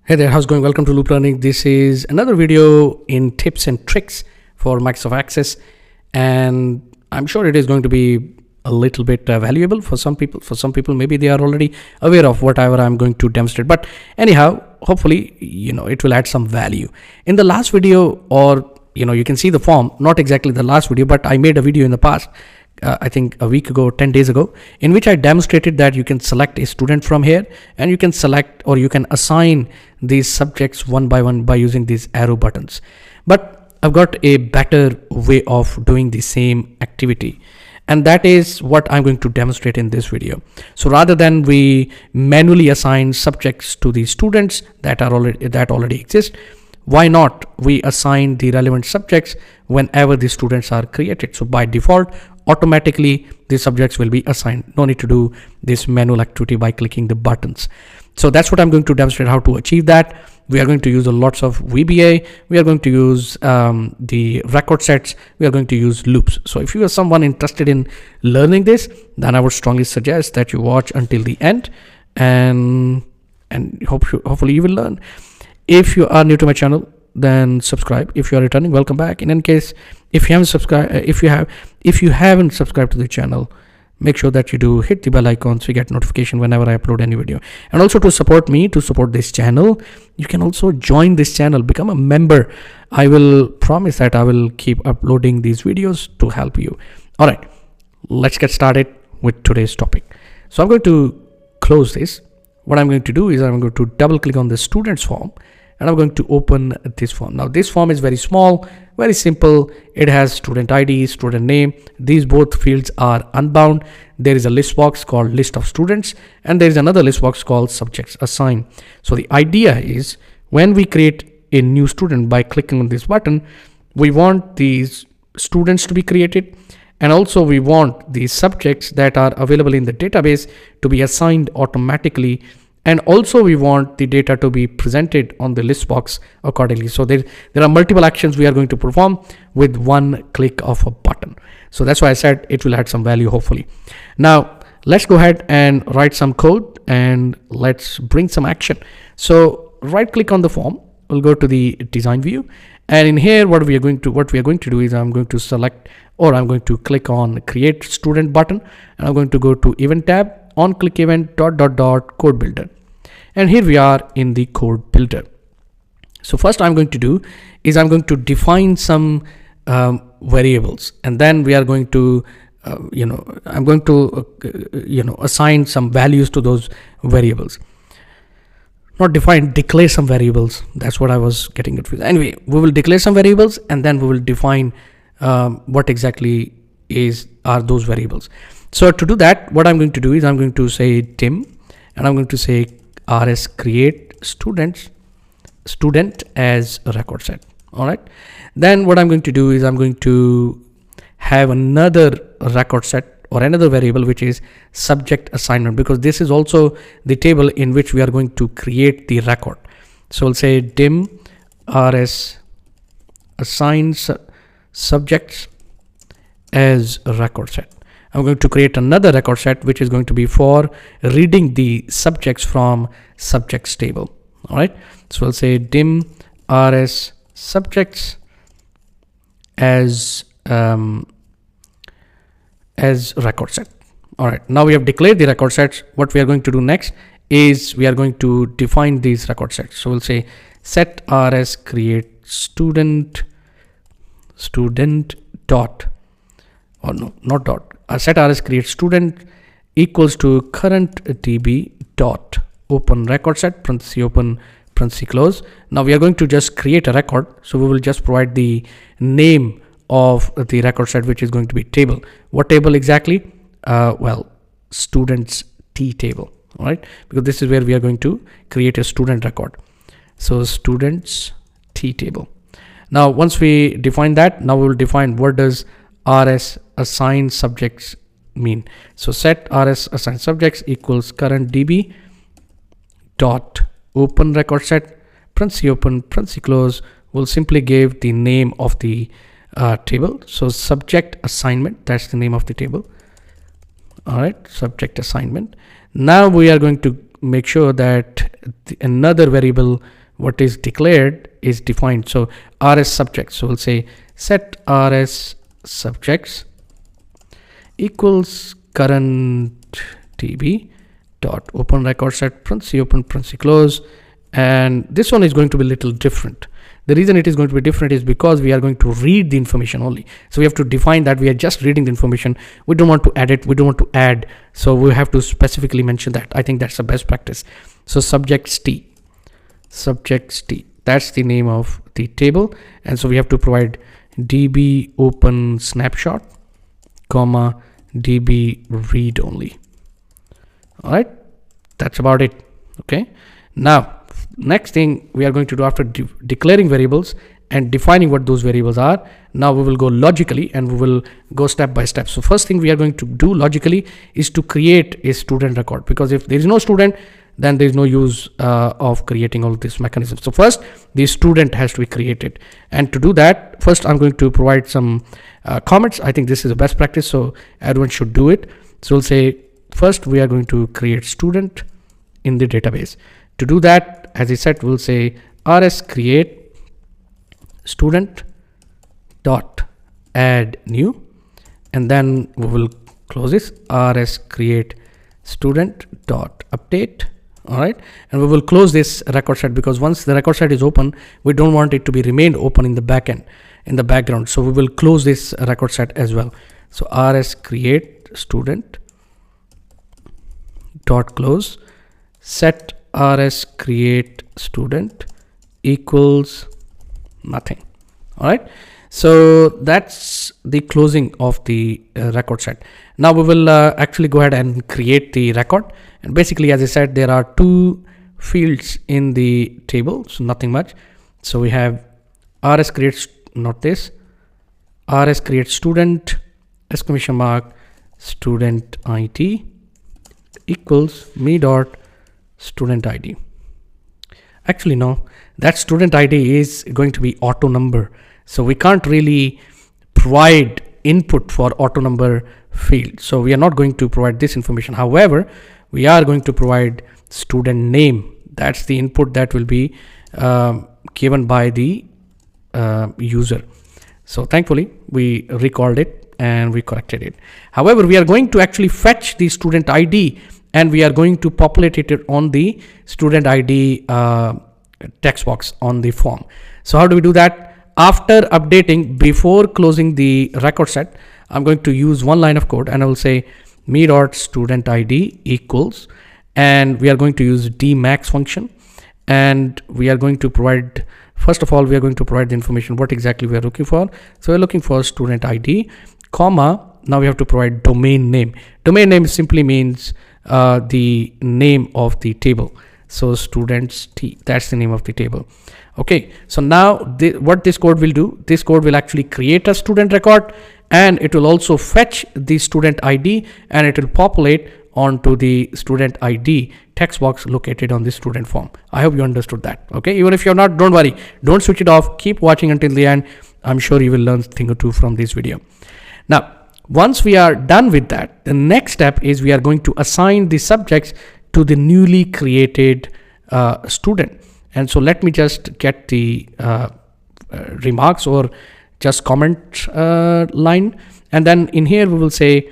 Hey there, how's it going? Welcome to Looplearnings. This is another video in tips and tricks for Microsoft Access, and I'm sure it is going to be a little bit valuable for some people. For some people, maybe they are already aware of whatever I'm going to demonstrate. But anyhow, hopefully, it will add some value. In the last video, or you can see the form, not exactly the last video, but I made a video in the past. I think a week ago, 10 days ago, in which I demonstrated that you can select a student from here, and you can select or you can assign these subjects one by one by using these arrow buttons. But I've got a better way of doing the same activity, and that is what I'm going to demonstrate in this video. So rather than we manually assign subjects to the students that already exist, why not we assign the relevant subjects whenever the students are created? So by default, automatically the subjects will be assigned. No need to do this manual activity by clicking the buttons. So that's what I'm going to demonstrate how to achieve that. We are going to use lots of VBA. We are going to use the record sets. We are going to use loops. So if you are someone interested in learning this, then I would strongly suggest that you watch until the end, and hopefully you will learn. If you are new to my channel, then subscribe. If you are returning, welcome back. In any case, if you haven't subscribed, if you haven't subscribed to the channel, make sure that you do hit the bell icon so you get notification whenever I upload any video. And also to support me, to support this channel, you can also join this channel, become a member. I will promise that I will keep uploading these videos to help you. All right, let's get started with today's topic. So I'm going to close this. What I'm going to do is I'm going to double click on the students form, and I'm going to open this form. Now this form is very small, very simple. It has student ID, student name. These both fields are unbound. There is a list box called list of students, and there is another list box called subjects assigned. So the idea is when we create a new student by clicking on this button, we want these students to be created, and also we want the subjects that are available in the database to be assigned automatically. And also we want the data to be presented on the list box accordingly. So there are multiple actions we are going to perform with one click of a button. So that's why I said it will add some value, hopefully. Now let's go ahead and write some code, and let's bring some action. So right click on the form, we'll go to the design view, and in here what we are going to do is I'm going to select, or I'm going to click on create student button, and I'm going to go to event tab, on click event code builder. And here we are in the code builder. So first I'm going to do is I'm going to define some variables, and then we are going to I'm going to assign some values to those variables. Not define, declare some variables. That's what I was getting confused. Anyway, we will declare some variables, and then we will define what exactly are those variables. So to do that, what I'm going to do is I'm going to say dim, and I'm going to say rs create student as a record set. All right, then what I'm going to do is I'm going to have another record set or another variable, which is subject assignment, because this is also the table in which we are going to create the record. So we'll say dim rs assign subjects as a record set. I'm going to create another record set which is going to be for reading the subjects from subjects table. All right, so we'll say dim rs subjects as record set. All right, now we have declared the record sets. What we are going to do next is we are going to define these record sets. So we'll say set rs create student dot, or no, not dot, set rs create student equals to current db dot open record set parenthesis open parenthesis close. Now we are going to just create a record, so we will just provide the name of the record set, which is going to be table. What table exactly? Well, students t table. All right, because this is where we are going to create a student record. So students t table. Now once we define that, now we will define what does rs assign subjects mean. So set rs assign subjects equals current db dot open record set parenthesis open parenthesis close. Will simply give the name of the table. So subject assignment, that's the name of the table. All right, subject assignment. Now we are going to make sure that another variable what is declared is defined. So rs subjects, so we'll say set rs subjects equals current db dot open record set parenthesis open parenthesis close. And this one is going to be a little different. The reason it is going to be different is because we are going to read the information only. So we have to define that we are just reading the information. We don't want to edit, we don't want to add. So we have to specifically mention that. I think that's the best practice. So subjects t, that's the name of the table. And so we have to provide db open snapshot, comma, db read only. All right, that's about it. Okay, now next thing we are going to do after declaring variables and defining what those variables are, now we will go logically and we will go step by step. So first thing we are going to do logically is to create a student record, because if there is no student, then there is no use of creating all this mechanism. So first the student has to be created, and to do that first I'm going to provide some comments. I think this is a best practice, so everyone should do it. So we'll say first we are going to create student in the database. To do that, as I said, we'll say rs create student dot add new, and then we will close this rs create student dot update. All right, and we will close this record set, because once the record set is open, we don't want it to be remained open in the backend, in the background. So we will close this record set as well. So rs create student dot close set rs create student equals nothing. All right, so that's the closing of the record set. Now we will actually go ahead and create the record. And basically, as I said, there are two fields in the table, so nothing much. So we have rs create, not this, rs create student exclamation mark student id equals me dot student id. Actually no, that student id is going to be auto number, so we can't really provide input for auto number field, so we are not going to provide this information. However, we are going to provide student name. That's the input that will be given by the user. So thankfully we recalled it and we corrected it. However, we are going to actually fetch the student id and we are going to populate it on the student id text box on the form. So how do we do that? After updating, before closing the record set, I'm going to use one line of code and I will say me dot student id equals, and we are going to use dmax function, and we are going to provide, first of all, we are going to provide the information what exactly we are looking for. So we're looking for student id, comma, now we have to provide domain name. Domain name simply means the name of the table. So students t, that's the name of the table. Okay, so now what this code will do, this code will actually create a student record, and it will also fetch the student id and it will populate onto the student id text box located on the student form. I hope you understood that. Okay, even if you're not, don't worry, don't switch it off, keep watching until the end. I'm sure you will learn a thing or two from this video. Now once we are done with that, the next step is we are going to assign the subjects to the newly created student. And so let me just get the remarks or just comment line, and then in here we will say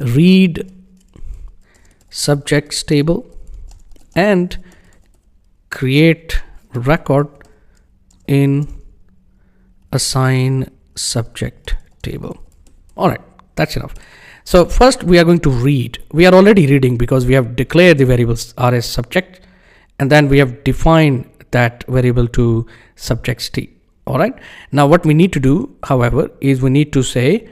read subjects table and create record in assign subject table. All right, that's enough. So first we are going to read. We are already reading because we have declared the variables rs subject, and then we have defined that variable to subjects t. All right, now what we need to do, however, is we need to say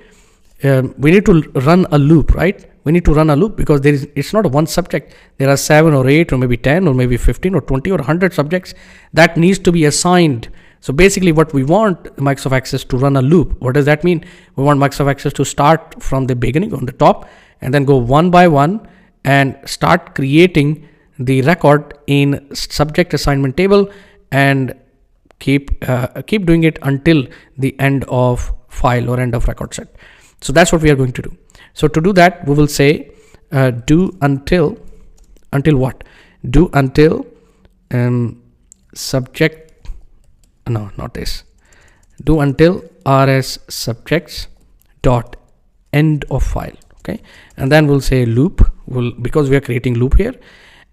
we need to run a loop, right? We need to run a loop because it's not a one subject. There are 7 or 8 or maybe 10 or maybe 15 or 20 or 100 subjects that needs to be assigned. So basically what we want Microsoft Access to run a loop. What does that mean? We want Microsoft Access to start from the beginning on the top and then go one by one and start creating the record in subject assignment table and keep doing it until the end of file or end of record set. So that's what we are going to do. So to do that, we will say do until what? Do until subject, no, not this. Do until rs subjects dot end of file. Okay, and then we'll say loop, because we are creating loop here,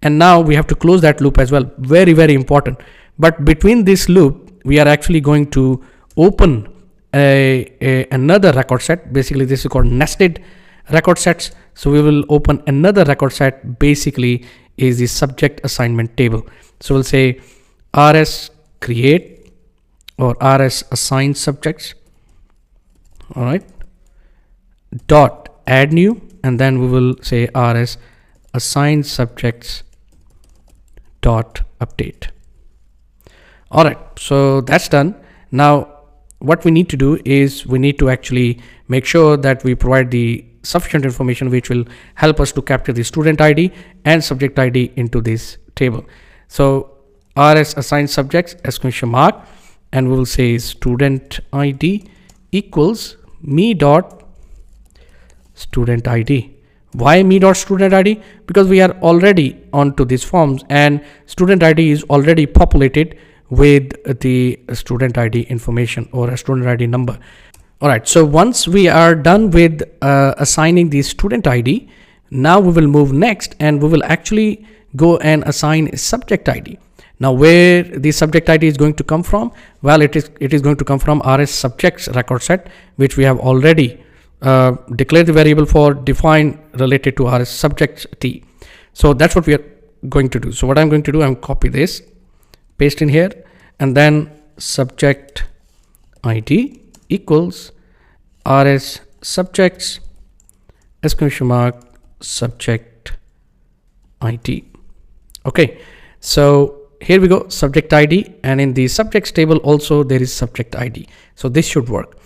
and now we have to close that loop as well. Very, very important. But between this loop, we are actually going to open another record set. Basically, this is called nested record sets. So we will open another record set, basically is the subject assignment table. So we'll say rs create or rs assign subjects, all right, dot add new, and then we will say rs assign subjects dot update. All right, so that's done. Now what we need to do is we need to actually make sure that we provide the sufficient information which will help us to capture the student ID and subject ID into this table. So rs assign subjects exclamation mark, and we will say student ID equals me dot student ID. Why me dot student ID? Because we are already onto these forms and student ID is already populated with the student ID information or a student ID number. All right, so once we are done with assigning the student ID, now we will move next and we will actually go and assign subject ID. Now where the subject ID is going to come from? Well, it is going to come from rs subjects record set, which we have already declare the variable for define related to rs subjects t. So that's what we are going to do. So what I'm going to do, I'm copy this, paste in here, and then subject ID equals rs subjects exclamation mark subject ID. Okay, so here we go, subject ID, and in the subjects table also there is subject ID. So this should work.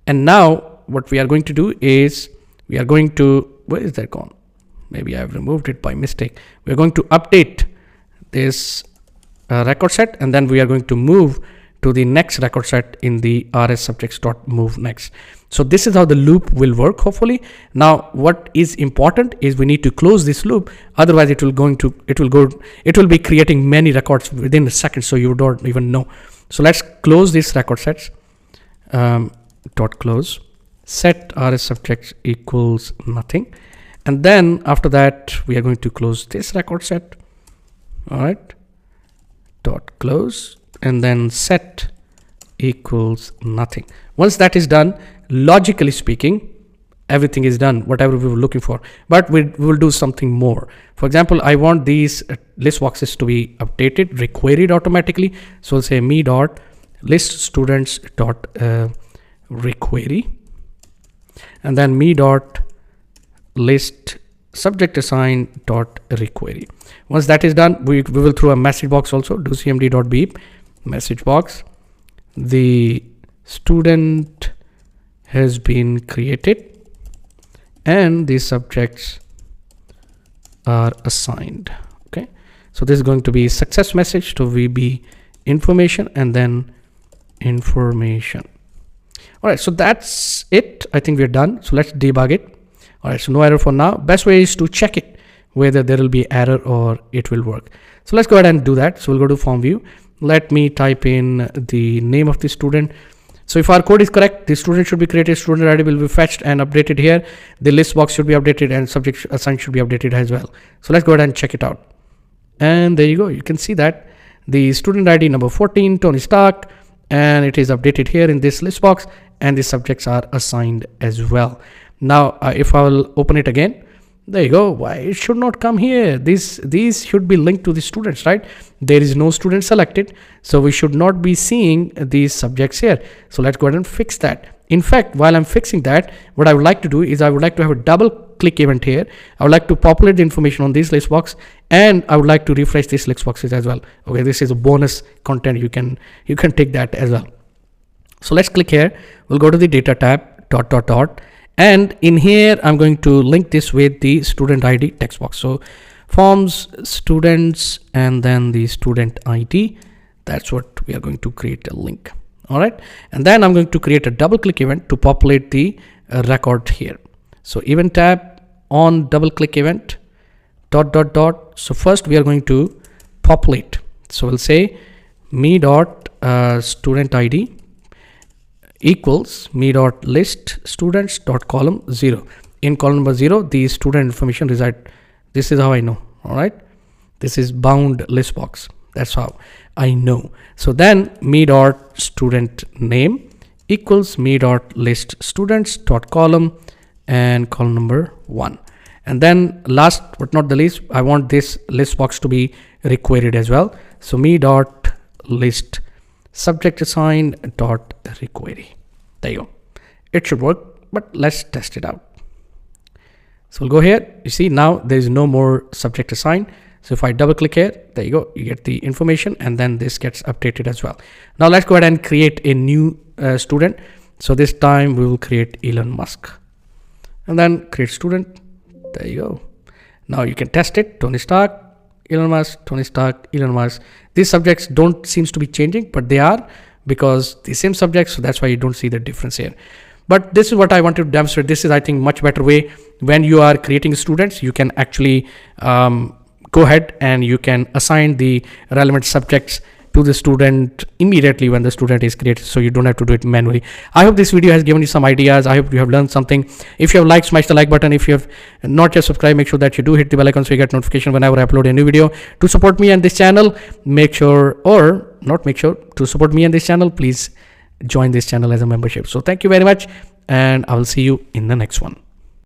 And now what we are going to do is we are going to, where is that gone? Maybe I've removed it by mistake. We're going to update this record set, and then we are going to move to the next record set in the rs subjects dot move next. So this is how the loop will work, hopefully. Now what is important is we need to close this loop, otherwise it will be creating many records within a second, so you don't even know. So let's close this record sets dot close, set rs subjects equals nothing, and then after that we are going to close this record set. All right, dot close, and then set equals nothing. Once that is done, logically speaking, everything is done, whatever we were looking for. But we will do something more. For example, I want these list boxes to be updated, requeried automatically. So we'll say me dot list students dot requery, and then me dot list subject assign dot requery. Once that is done, we will throw a message box also, do cmd dot beep message box, the student has been created and the subjects are assigned. Okay, so this is going to be success message to VB information and then information. All right, so that's it. I think we're done. So let's debug it. All right, so no error for now. Best way is to check it whether there will be error or it will work. So let's go ahead and do that. So we'll go to form view. Let me type in the name of the student. So if our code is correct, the student should be created, student ID will be fetched and updated here. The list box should be updated and subject assigned should be updated as well. So let's go ahead and check it out. And there you go. You can see that the student ID number 14, Tony Stark, and it is updated here in this list box, and the subjects are assigned as well. Now, if I will open it again, there you go. Why it should not come here? These should be linked to the students, right? There is no student selected, so we should not be seeing these subjects here. So let's go ahead and fix that. In fact, while I'm fixing that, what I would like to do is I would like to have a double click event here. I would like to populate the information on this list box, and I would like to refresh these list boxes as well. Okay, this is a bonus content. You can take that as well. So let's click here. We'll go to the data tab, dot. And in here, I'm going to link this with the student ID text box. So forms students and then the student ID. That's what we are going to create a link. All right. And then I'm going to create a double click event to populate the record here. So event tab, on double click event dot dot dot. So first we are going to populate. So we'll say me dot student ID equals me dot list students dot column 0. In column number 0, the student information reside. This is how I know. All right, this is bound list box. That's how I know. So then me dot student name equals me dot list students dot column and column number 1. And then last but not the least, I want this list box to be requeried as well. So me dot list subject assign dot requery. There you go. It should work, but let's test it out. So we'll go here. You see now there is no more subject assign. So if I double click here, there you go, you get the information, and then this gets updated as well. Now let's go ahead and create a new student. So this time we will create Elon Musk, and then create student. There you go. Now you can test it. Tony Stark, Elon Musk, Tony Stark, Elon Musk. These subjects don't seems to be changing, but they are, because the same subjects. So that's why you don't see the difference here. But this is what I want to demonstrate. This is, I think, much better way. When you are creating students, you can actually go ahead and you can assign the relevant subjects to the student immediately when the student is created, so you don't have to do it manually. I hope this video has given you some ideas. I hope you have learned something. If you have liked, smash the like button. If you have not yet subscribed, make sure that you do hit the bell icon so you get notification whenever I upload a new video. To support me and this channel, make sure, or not make sure, to support me and this channel, please join this channel as a membership. So thank you very much, and I will see you in the next one.